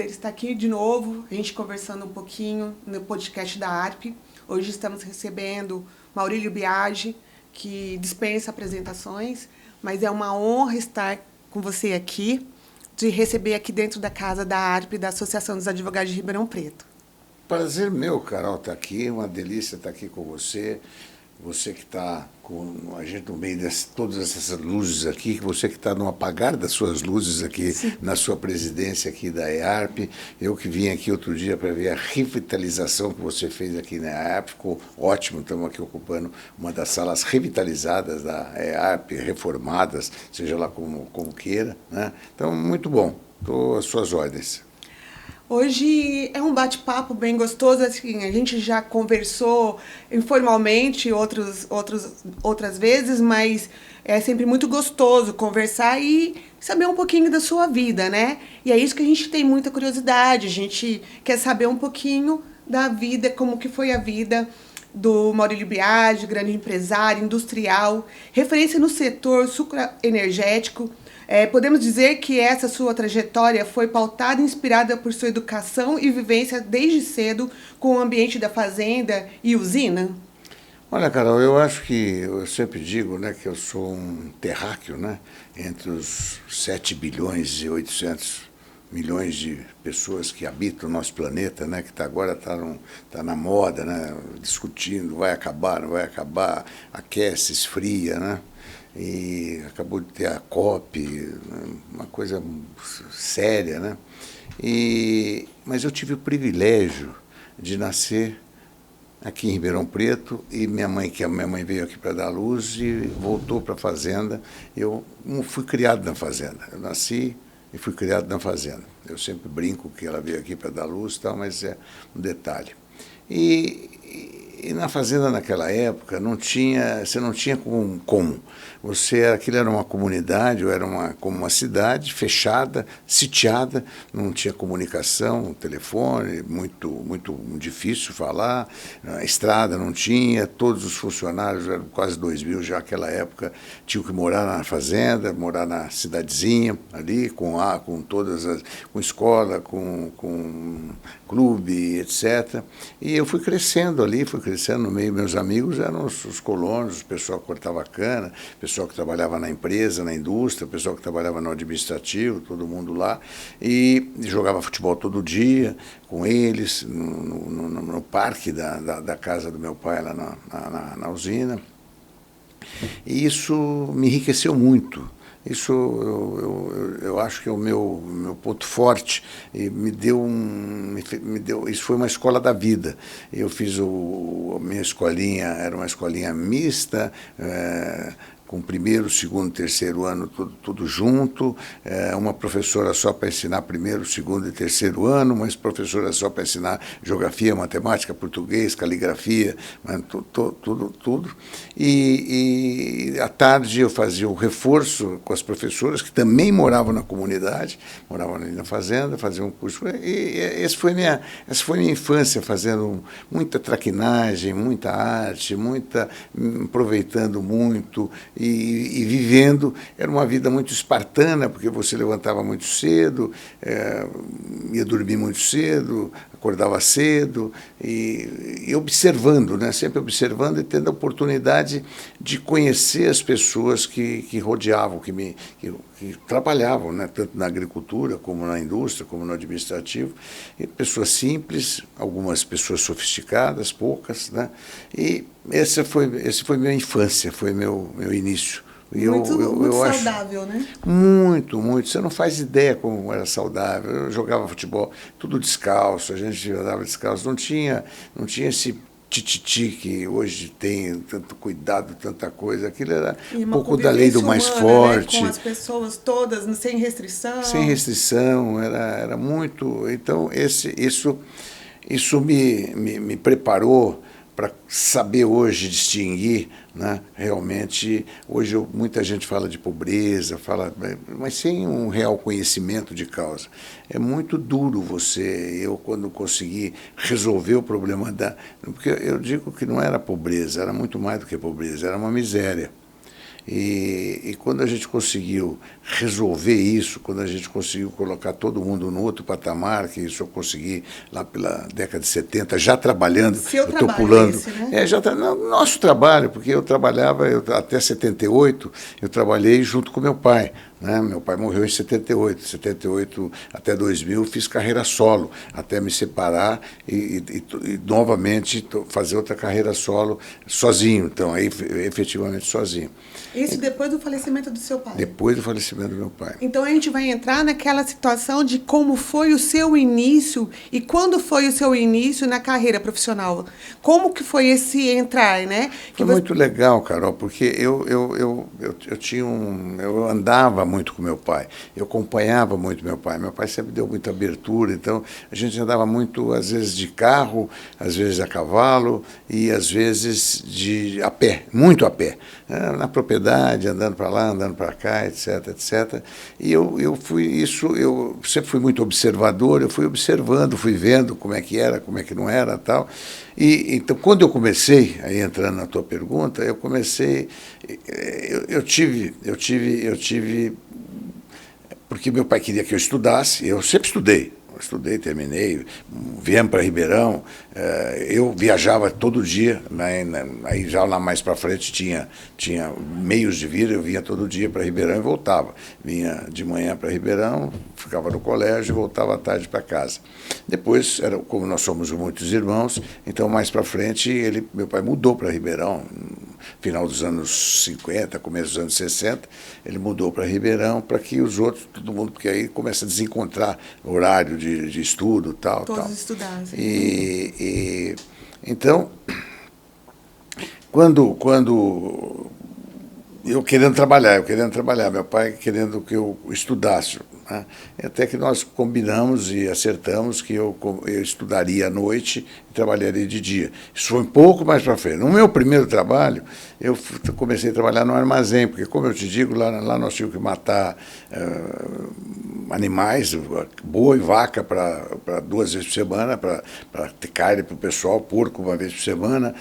prazer estar aqui de novo, a gente conversando um pouquinho no podcast da ARP. Hoje estamos recebendo Maurílio Biagi, que dispensa apresentações, mas é uma honra estar com você aqui, de receber aqui dentro da casa da ARP, da Associação dos Advogados de Ribeirão Preto. Prazer meu, Carol, estar aqui, uma delícia estar aqui com você. Você que está com a gente no meio de todas essas luzes aqui, você que está no apagar das suas luzes aqui, sim, na sua presidência aqui da EARP. Eu que vim aqui outro dia para ver a revitalização que você fez aqui na EARP, ficou ótimo, estamos aqui ocupando uma das salas revitalizadas da EARP, reformadas, seja lá como queira, né? Então, muito bom, estou às suas ordens. Hoje é um bate-papo bem gostoso, assim, a gente já conversou informalmente outras vezes, mas é sempre muito gostoso conversar e saber um pouquinho da sua vida, né? E é isso que a gente tem muita curiosidade, a gente quer saber um pouquinho da vida, como que foi a vida do Maurílio Biagi, grande empresário, industrial, referência no setor sucroenergético. Podemos dizer que essa sua trajetória foi pautada e inspirada por sua educação e vivência desde cedo com o ambiente da fazenda e usina? Olha, Carol, eu acho que, eu sempre digo, né, que eu sou um terráqueo, né, entre os 7 bilhões e 800 milhões de pessoas que habitam o nosso planeta, né, que agora está na moda, né, discutindo, vai acabar, não vai acabar, aquece, esfria, né? E acabou de ter a COP, uma coisa séria, né? Mas eu tive o privilégio de nascer aqui em Ribeirão Preto e minha mãe veio aqui para dar à luz e voltou para a fazenda. Eu não fui criado na fazenda, eu nasci e fui criado na fazenda. Eu sempre brinco que ela veio aqui para dar luz, tal, mas é um detalhe. E na fazenda naquela época você não tinha como. Aquilo era uma comunidade, ou era como uma cidade fechada, sitiada, não tinha comunicação, telefone, muito difícil falar, a estrada não tinha, todos os funcionários, eram quase 2.000 já naquela época, tinham que morar na fazenda, morar na cidadezinha ali, com escola, com clube, etc. E eu fui crescendo ali, no meio, meus amigos eram os colonos, o pessoal que cortava cana, o pessoal que trabalhava na empresa, na indústria, o pessoal que trabalhava no administrativo, todo mundo lá, e jogava futebol todo dia com eles, no parque da casa do meu pai, lá na usina. E isso me enriqueceu muito. Isso eu acho que é o meu ponto forte e isso foi uma escola da vida. Eu fiz a minha escolinha, era uma escolinha mista, com primeiro, segundo, terceiro ano, tudo junto, uma professora só para ensinar primeiro, segundo e terceiro ano, uma professora só para ensinar geografia, matemática, português, caligrafia, tudo. E à tarde eu fazia o reforço com as professoras, que também moravam na comunidade, moravam ali na fazenda, faziam um curso. E essa foi minha infância, fazendo muita traquinagem, muita arte, aproveitando muito, e vivendo. Era uma vida muito espartana, porque você levantava muito cedo, ia dormir muito cedo, acordava cedo, e observando, né? Sempre observando e tendo a oportunidade de conhecer as pessoas que rodeavam, que trabalhavam, né? Tanto na agricultura, como na indústria, como no administrativo, e pessoas simples, algumas pessoas sofisticadas, poucas, né? E essa foi minha infância, foi meu início. Muito saudável, né? Muito. Você não faz ideia como era saudável. Eu jogava futebol tudo descalço, a gente andava descalço. Não tinha esse tititi que hoje tem, tanto cuidado, tanta coisa. Aquilo era um pouco da lei do mais forte. Né? Com as pessoas todas, sem restrição. Sem restrição, era muito. Então, isso me preparou para saber hoje distinguir, né? Realmente, hoje muita gente fala de pobreza, mas sem um real conhecimento de causa. É muito duro eu quando consegui resolver o problema porque eu digo que não era pobreza, era muito mais do que pobreza, era uma miséria. E quando a gente conseguiu resolver isso, quando a gente conseguiu colocar todo mundo no outro patamar, que isso eu consegui lá pela década de 70, já trabalhando, Seu eu estou trabalho pulando. esse, né? Nosso trabalho, porque eu trabalhava, até 78, eu trabalhei junto com meu pai. Né? Meu pai morreu em 78 até 2000 fiz carreira solo, até me separar e novamente fazer outra carreira solo sozinho, então aí efetivamente sozinho. Isso depois do falecimento do seu pai? Depois do falecimento do meu pai. Então a gente vai entrar naquela situação de como foi o seu início e quando foi o seu início na carreira profissional. Como que foi esse entrar, né? Foi muito legal, Carol, porque eu andava muito com meu pai, eu acompanhava muito meu pai. Meu pai sempre deu muita abertura, então a gente andava muito, às vezes de carro, às vezes a cavalo e às vezes a pé, muito a pé, na propriedade, andando para lá, andando para cá, etc, etc. E eu sempre fui muito observador, eu fui observando, fui vendo como é que era, como é que não era, tal. E então, quando eu comecei, aí entrando na tua pergunta, eu tive, porque meu pai queria que eu estudasse, eu sempre estudei. Estudei, terminei, viemos para Ribeirão, eu viajava todo dia, né, aí já lá mais para frente tinha meios de vir, eu vinha todo dia para Ribeirão e voltava. Vinha de manhã para Ribeirão, ficava no colégio e voltava à tarde para casa. Depois, como nós somos muitos irmãos, então mais para frente meu pai mudou para Ribeirão, final dos anos 50, começo dos anos 60, ele mudou para Ribeirão para que os outros, todo mundo, porque aí começa a desencontrar horário de estudo, tal. Todos estudassem. Então, quando eu querendo trabalhar, meu pai querendo que eu estudasse, né? Até que nós combinamos e acertamos que eu estudaria à noite e trabalharia de dia. Isso foi um pouco mais para frente. No meu primeiro trabalho, eu comecei a trabalhar no armazém, porque, como eu te digo, lá nós tínhamos que matar animais, boi, vaca, para 2 vezes por semana, para ter carne para o pessoal, porco 1 vez por semana.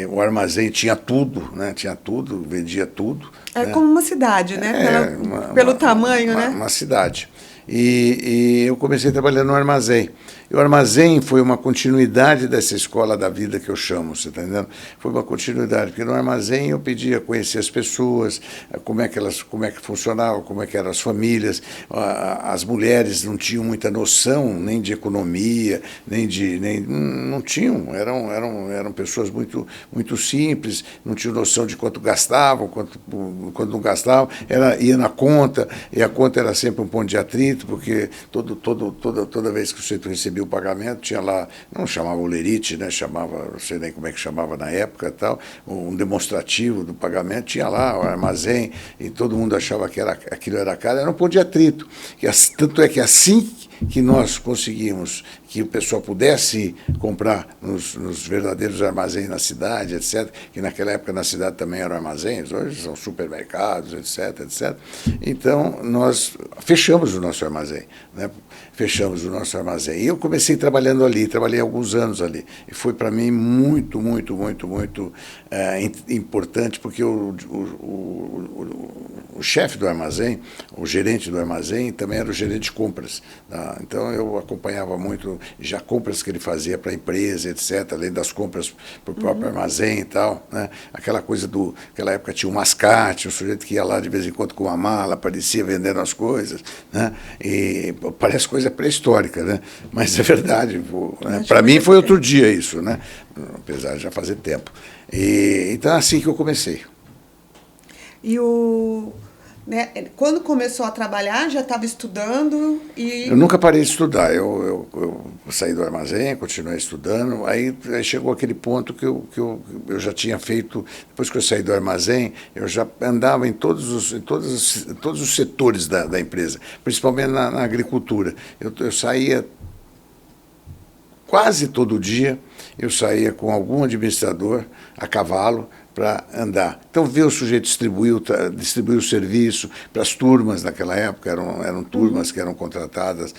O armazém tinha tudo, né? Tinha tudo, vendia tudo. É, né? Como uma cidade, né? Pelo tamanho, né? Uma cidade. E eu comecei trabalhando no armazém. E o armazém foi uma continuidade dessa escola da vida que eu chamo, você está entendendo? Foi uma continuidade, porque no armazém eu pedia conhecer as pessoas, como é que funcionava, como é que eram as famílias. As mulheres não tinham muita noção nem de economia, não tinham, eram pessoas muito simples, não tinham noção de quanto gastavam, quanto não gastavam, ia na conta, e a conta era sempre um ponto de atrito, porque toda vez que você recebia o pagamento, tinha lá, não chamava olerite, né? Chamava, não sei nem como é que chamava na época, tal, um demonstrativo do pagamento, tinha lá o armazém, e todo mundo achava que aquilo era caro, era um ponto de atrito. Tanto é que assim que nós conseguimos que o pessoal pudesse comprar nos verdadeiros armazéns na cidade, etc., que naquela época na cidade também eram armazéns, hoje são supermercados, etc., etc. Então, nós fechamos o nosso armazém, né? Fechamos o nosso armazém. E eu comecei trabalhando ali, trabalhei alguns anos ali. E foi para mim muito importante, porque o chefe do armazém, o gerente do armazém, também era o gerente de compras. Tá? Então, eu acompanhava muito já compras que ele fazia para a empresa, etc., além das compras para o próprio armazém e tal. Né? Aquela coisa naquela época tinha um mascate, um sujeito que ia lá de vez em quando com uma mala, aparecia vendendo as coisas. Né? E parece coisa pré-histórica, né? Mas é verdade. Né? Para mim foi outro dia isso, né? Apesar de já fazer tempo. Então é assim que eu comecei. E né, quando começou a trabalhar, já estava estudando e... Eu nunca parei de estudar. Eu saí do armazém, continuei estudando. Aí chegou aquele ponto que eu já tinha feito, depois que eu saí do armazém, eu já andava em todos os setores da empresa, principalmente na agricultura. Eu saía quase todo dia, eu saía com algum administrador a cavalo, para andar. Então, ver o sujeito distribuir o serviço para as turmas naquela época, eram turmas que eram contratadas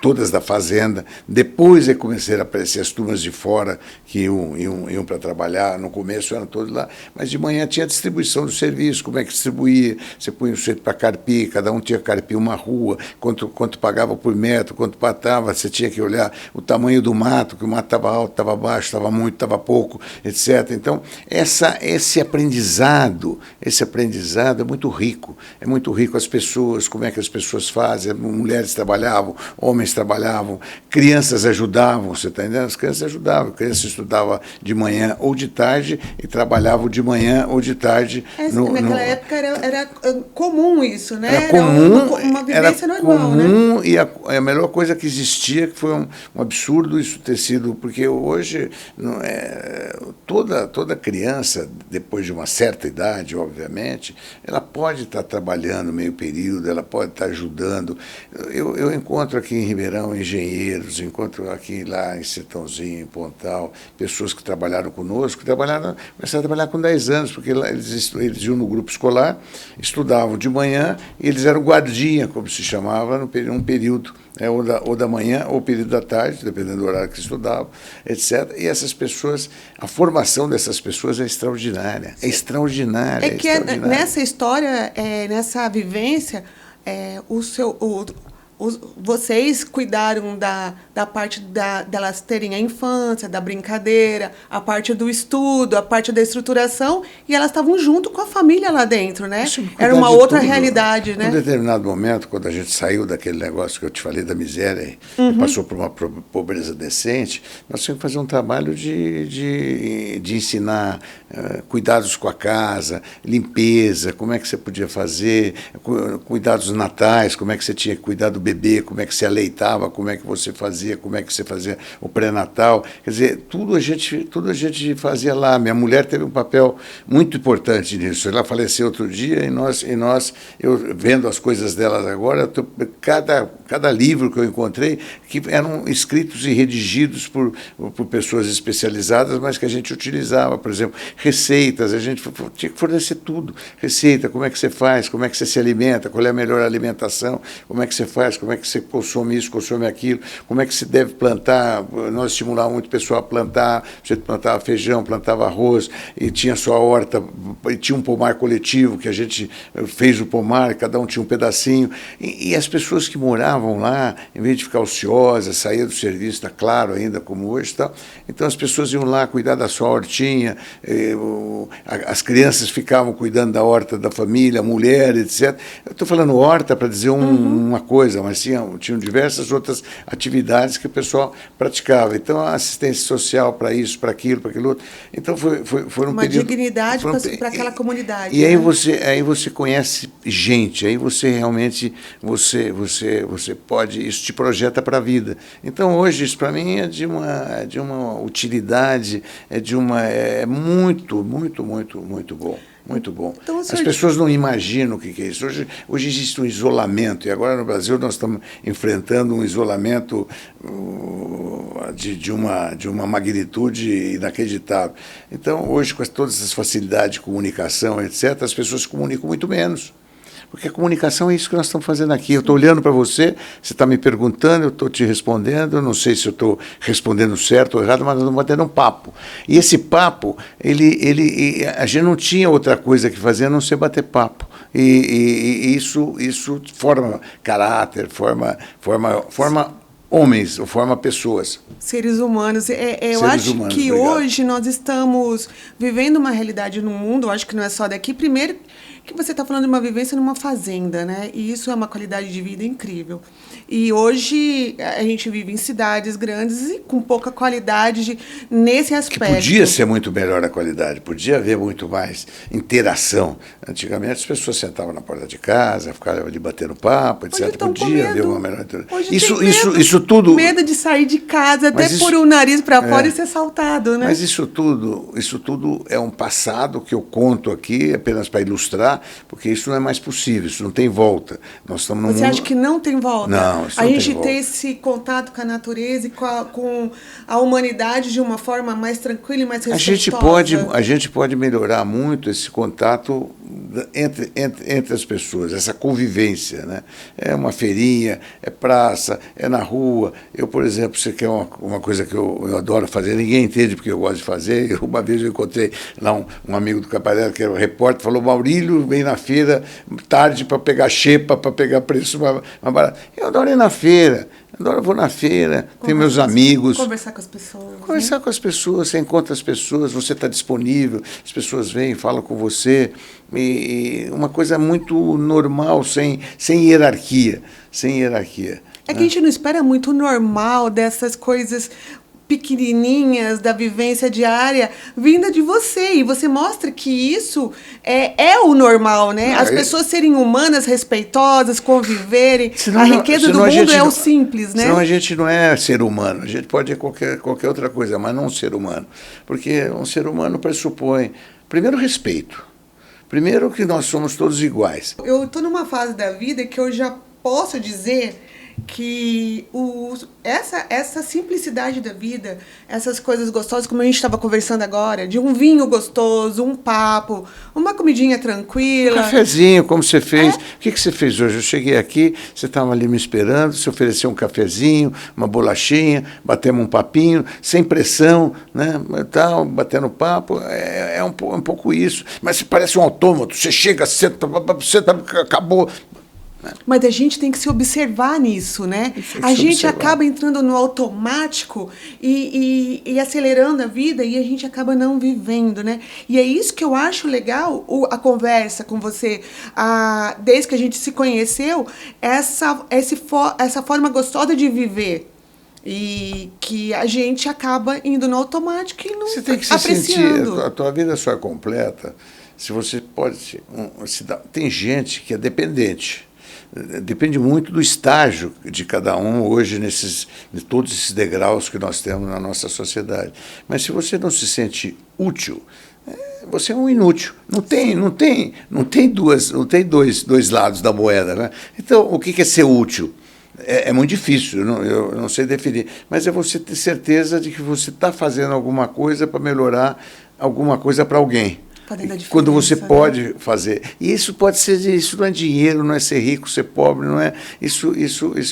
todas da fazenda. Depois começaram a aparecer as turmas de fora que iam para trabalhar. No começo eram todos lá, mas de manhã tinha a distribuição do serviço, como é que distribuía, você punha o sujeito para carpir, cada um tinha que carpir uma rua, quanto pagava por metro, quanto patava, você tinha que olhar o tamanho do mato, que o mato estava alto, estava baixo, estava muito, estava pouco, etc. Então, esse aprendizado é muito rico as pessoas, como é que as pessoas fazem, mulheres trabalhavam, homens trabalhavam, crianças ajudavam, você está entendendo? As crianças ajudavam, crianças estudavam de manhã ou de tarde e trabalhavam de manhã ou de tarde. Naquela época era comum isso, né? Era comum, uma vivência era normal, comum, né? E a melhor coisa que existia, que foi um absurdo isso ter sido, porque hoje toda criança, depois de uma certa idade, obviamente, ela pode estar trabalhando meio período, ela pode estar ajudando. Eu encontro aqui em Ribeirão engenheiros, encontro aqui lá em Sertãozinho, em Pontal, pessoas que trabalharam conosco, começaram a trabalhar com 10 anos, porque lá eles iam no grupo escolar, estudavam de manhã, e eles eram guardinha, como se chamava, num período, ou da manhã ou período da tarde, dependendo do horário que estudavam, etc. E essas pessoas, a formação dessas pessoas é extraordinária. É extraordinária. É que nessa história, nessa vivência, vocês cuidaram da parte delas terem a infância, da brincadeira, a parte do estudo, a parte da estruturação, e elas estavam junto com a família lá dentro, né? Era uma outra realidade, né? Em um determinado momento, quando a gente saiu daquele negócio que eu te falei da miséria e passou por uma pobreza decente, nós tínhamos que fazer um trabalho de ensinar cuidados com a casa, limpeza, como é que você podia fazer, cuidados natais, como é que você tinha que cuidar do bebê, como é que se aleitava, como é que você fazia o pré-natal. Quer dizer, tudo a gente fazia lá. Minha mulher teve um papel muito importante nisso. Ela faleceu outro dia eu vendo as coisas delas agora, cada livro que eu encontrei, que eram escritos e redigidos por pessoas especializadas, mas que a gente utilizava. Por exemplo, receitas, a gente tinha que fornecer tudo. Receita, como é que você faz, como é que você se alimenta, qual é a melhor alimentação, como é que você faz, como é que você consome isso, consome aquilo, como é que se deve plantar. Nós estimulávamos muito o pessoal a plantar, você plantava feijão, plantava arroz, e tinha sua horta, e tinha um pomar coletivo, que a gente fez o pomar, cada um tinha um pedacinho, e as pessoas que moravam lá, em vez de ficar ociosas, saíam do serviço, está claro ainda como hoje, tal, então as pessoas iam lá cuidar da sua hortinha, as crianças ficavam cuidando da horta da família, a mulher, etc. Eu estou falando horta para dizer uma coisa, mas tinham diversas outras atividades que o pessoal praticava. Então, a assistência social para isso, para aquilo outro. Então, foi um uma período, dignidade para aquela comunidade. E né? aí você conhece gente, aí você realmente você pode, isso te projeta para a vida. Então, hoje, isso para mim é de uma utilidade, é muito, muito, muito, muito bom. Muito bom. Então, as pessoas não imaginam o que é isso. Hoje existe um isolamento, e agora no Brasil nós estamos enfrentando um isolamento de uma magnitude inacreditável. Então, hoje, com todas essas facilidades de comunicação, etc., as pessoas se comunicam muito menos. Porque a comunicação é isso que nós estamos fazendo aqui. Eu estou olhando para você está me perguntando, eu estou te respondendo, eu não sei se eu estou respondendo certo ou errado, mas nós estamos batendo um papo. E esse papo, a gente não tinha outra coisa que fazer a não ser bater papo. E isso forma caráter, forma homens, ou forma pessoas. Seres humanos. Eu acho que hoje nós estamos vivendo uma realidade no mundo, eu acho que não é só daqui. Primeiro, que você está falando de uma vivência numa fazenda, né? E isso é uma qualidade de vida incrível. E hoje a gente vive em cidades grandes e com pouca qualidade nesse aspecto. Que podia ser muito melhor a qualidade, podia haver muito mais interação. Antigamente as pessoas sentavam na porta de casa, ficavam ali batendo papo, etc. Podia haver uma melhor interação. Isso tudo. Medo de sair de casa, até pôr o nariz para fora e ser assaltado, né? Mas isso tudo é um passado que eu conto aqui apenas para ilustrar, parar, porque isso não é mais possível, isso não tem volta. Nós estamos num Você acha que não tem volta? Não, isso a não gente tem volta. ter esse contato com a natureza e com a humanidade de uma forma mais tranquila e mais respeitosa. A gente pode melhorar muito esse contato entre as pessoas, essa convivência, né? É uma feirinha, é praça, é na rua. Eu, por exemplo, você quer uma coisa que eu adoro fazer, ninguém entende porque eu gosto de fazer. Uma vez eu encontrei lá um amigo do Caparela, que era um repórter, falou: Maurílio, vem na feira tarde para pegar xepa, para pegar preço mais barato. Eu adoro ir na feira. Eu vou na feira, tenho meus amigos. Conversar com as pessoas. Conversar com as pessoas, você encontra as pessoas, você está disponível, as pessoas vêm, falam com você. E uma coisa muito normal, sem hierarquia. Sem hierarquia. É que a gente não espera muito normal dessas coisas pequenininhas da vivência diária vinda de você, e você mostra que isso é o normal, né? As pessoas serem humanas, respeitosas, conviverem. A riqueza do mundo é o simples, né? Senão a gente não é ser humano, a gente pode ser qualquer outra coisa, mas não ser humano, porque um ser humano pressupõe, primeiro, respeito, primeiro que nós somos todos iguais. Eu estou numa fase da vida que eu já posso dizer que essa simplicidade da vida, essas coisas gostosas, como a gente estava conversando agora, de um vinho gostoso, um papo, uma comidinha tranquila. Um cafezinho, como você fez. O que você fez hoje? Eu cheguei aqui, você estava ali me esperando, você ofereceu um cafezinho, uma bolachinha, batemos um papinho, sem pressão, né? Tal, batendo papo, é um pouco isso. Mas você parece um autômato, você chega, senta, acabou. Mas a gente tem que se observar nisso, né? A gente acaba entrando no automático e acelerando a vida, e a gente acaba não vivendo, né? E é isso que eu acho legal, a conversa com você, desde que a gente se conheceu, essa forma gostosa de viver. E que a gente acaba indo no automático e não você tem que se apreciando. Sentir, a tua vida só é completa se você pode... tem gente que é dependente. Depende muito do estágio de cada um hoje, de todos esses degraus que nós temos na nossa sociedade. Mas se você não se sente útil, você é um inútil. Não tem dois lados da moeda, né? Então, o que é ser útil? É muito difícil, eu não sei definir. Mas é você ter certeza de que você está fazendo alguma coisa para melhorar alguma coisa para alguém. Quando você pode fazer. E isso pode ser, isso não é dinheiro, não é ser rico, ser pobre, não é. Isso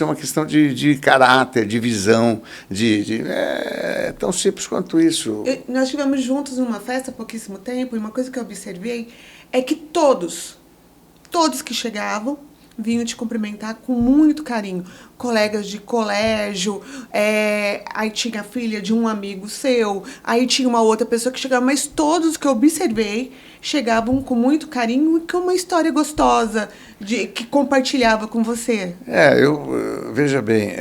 é uma questão de caráter, de visão, é tão simples quanto isso. Nós estivemos juntos numa festa há pouquíssimo tempo, e uma coisa que eu observei é que todos que chegavam vinham te cumprimentar com muito carinho. Colegas de colégio, aí tinha a filha de um amigo seu, aí tinha uma outra pessoa que chegava, mas todos que eu observei chegavam com muito carinho e com uma história gostosa que compartilhava com você. Veja bem,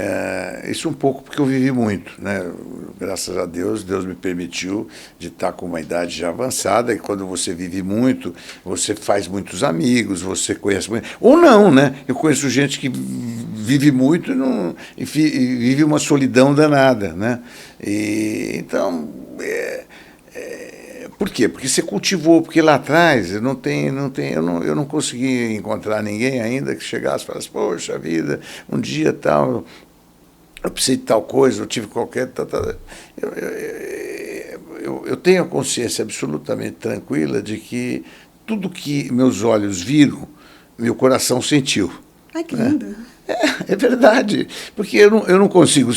isso um pouco porque eu vivi muito, né? Graças a Deus me permitiu de estar com uma idade já avançada, e quando você vive muito, você faz muitos amigos, você conhece muito, ou não, né? Eu conheço gente que vive muito e vive uma solidão danada, né? Então, por quê? Porque você cultivou, porque lá atrás eu não consegui encontrar ninguém ainda que chegasse e falasse: poxa vida, um dia tal, eu precisei de tal coisa, eu tive qualquer... Eu tenho a consciência absolutamente tranquila de que tudo que meus olhos viram, meu coração sentiu. Ai, que lindo. É verdade, porque eu não consigo.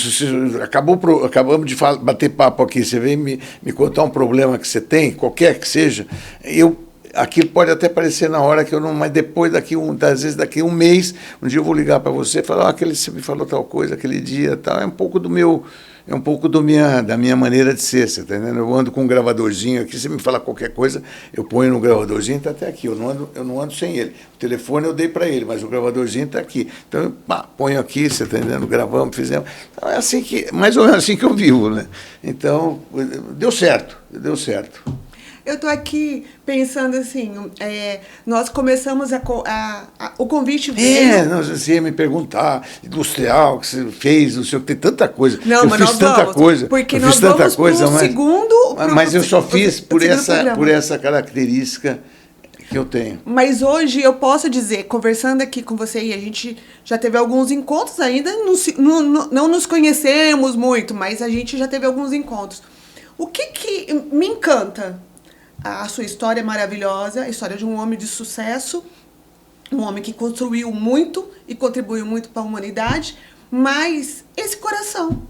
Acabamos de bater papo aqui, você vem me contar um problema que você tem, qualquer que seja, aquilo pode até parecer na hora que eu não, mas depois, às vezes daqui um mês, um dia eu vou ligar para você e falar: você me falou tal coisa, aquele dia, tal. É um pouco da minha maneira de ser, você está entendendo? Eu ando com um gravadorzinho aqui, você me fala qualquer coisa, eu ponho no gravadorzinho e está até aqui, eu não ando sem ele. O telefone eu dei para ele, mas o gravadorzinho está aqui. Então, eu ponho aqui, você está entendendo? Gravamos, fizemos. Então, é assim mais ou menos assim que eu vivo, né? Então, deu certo. Eu estou aqui pensando assim, nós começamos o convite... Você ia me perguntar, industrial, que você fez, não sei o que, tem tanta coisa. Não, mas fiz tanta coisa. Porque nós vamos para o segundo... Mas eu só fiz por essa característica Que eu tenho. Mas hoje eu posso dizer, conversando aqui com você, e a gente já teve alguns encontros ainda, não nos conhecemos muito, mas a gente já teve alguns encontros. O que me encanta? A sua história é maravilhosa, a história de um homem de sucesso, um homem que construiu muito e contribuiu muito para a humanidade, mas esse coração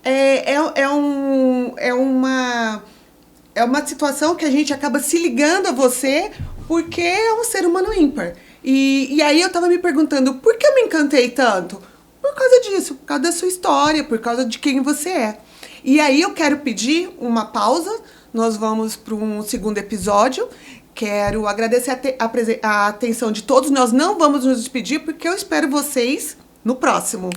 é uma situação que a gente acaba se ligando a você porque é um ser humano ímpar. E aí eu estava me perguntando, por que eu me encantei tanto? Por causa disso, por causa da sua história, por causa de quem você é. E aí eu quero pedir uma pausa, nós vamos para um segundo episódio. Quero agradecer a atenção de todos. Nós não vamos nos despedir porque eu espero vocês no próximo.